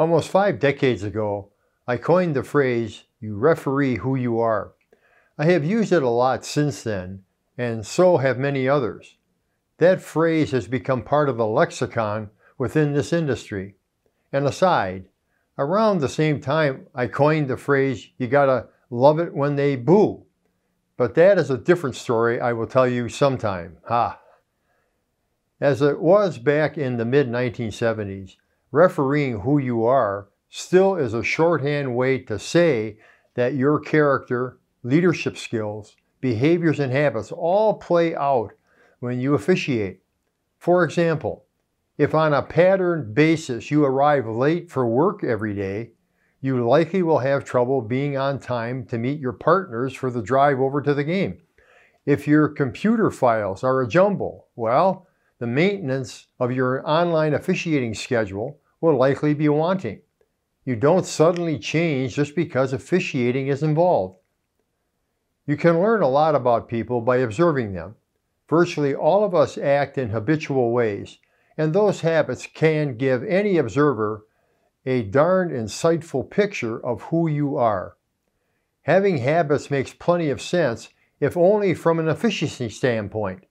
Almost 5 decades ago, I coined the phrase, "You referee who you are." I have used it a lot since then, and so have many others. That phrase has become part of the lexicon within this industry. And aside, around the same time I coined the phrase, "You gotta love it when they boo." But that is a different story I will tell you sometime. As it was back in the mid-1970s, refereeing who you are still is a shorthand way to say that your character, leadership skills, behaviors, and habits all play out when you officiate. For example, if on a patterned basis you arrive late for work every day, you likely will have trouble being on time to meet your partners for the drive over to the game. If your computer files are a jumble, well, the maintenance of your online officiating schedule will likely be wanting. You don't suddenly change just because officiating is involved. You can learn a lot about people by observing them. Virtually all of us act in habitual ways, and those habits can give any observer a darn insightful picture of who you are. Having habits makes plenty of sense, if only from an efficiency standpoint.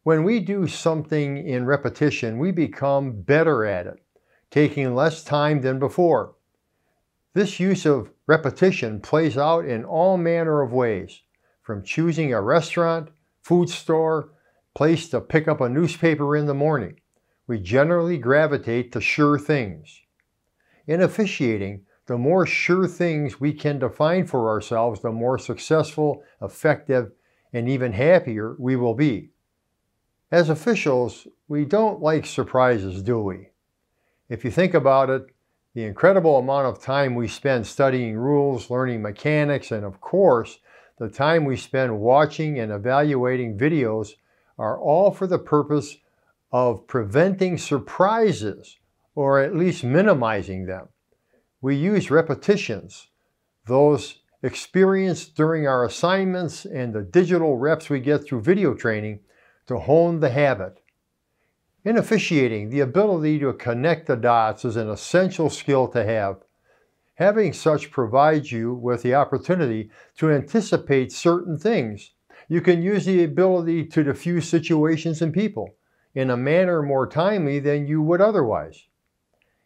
When we do something in repetition, we become better at it, taking less time than before. This use of repetition plays out in all manner of ways, from choosing a restaurant, food store, place to pick up a newspaper in the morning. We generally gravitate to sure things. In officiating, the more sure things we can define for ourselves, the more successful, effective, and even happier we will be. As officials, we don't like surprises, do we? If you think about it, the incredible amount of time we spend studying rules, learning mechanics, and of course, the time we spend watching and evaluating videos are all for the purpose of preventing surprises, or at least minimizing them. We use repetitions, those experienced during our assignments and the digital reps we get through video training, to hone the habit. In officiating, the ability to connect the dots is an essential skill to have. Having such provides you with the opportunity to anticipate certain things. You can use the ability to diffuse situations and people in a manner more timely than you would otherwise.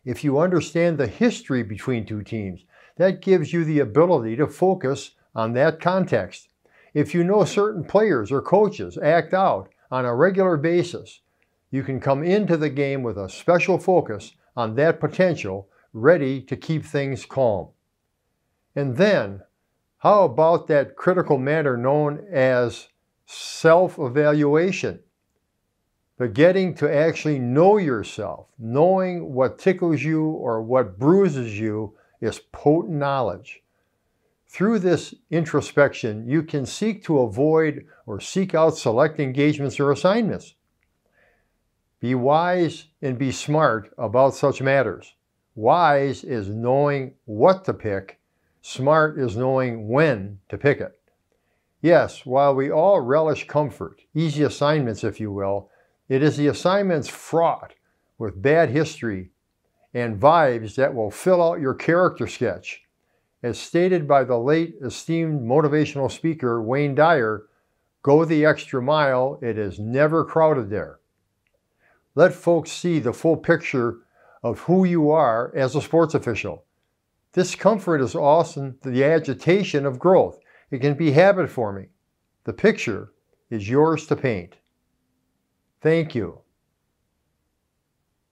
If you understand the history between two teams, that gives you the ability to focus on that context. If you know certain players or coaches act out on a regular basis, you can come into the game with a special focus on that potential, ready to keep things calm. And then, how about that critical matter known as self-evaluation? The getting to actually know yourself, knowing what tickles you or what bruises you, is potent knowledge. Through this introspection, you can seek to avoid or seek out select engagements or assignments. Be wise and be smart about such matters. Wise is knowing what to pick. Smart is knowing when to pick it. Yes, while we all relish comfort, easy assignments if you will, it is the assignments fraught with bad history and vibes that will fill out your character sketch. As stated by the late esteemed motivational speaker Wayne Dyer, go the extra mile, it is never crowded there. Let folks see the full picture of who you are as a sports official. Discomfort is often the agitation of growth. It can be habit forming. The picture is yours to paint. Thank you.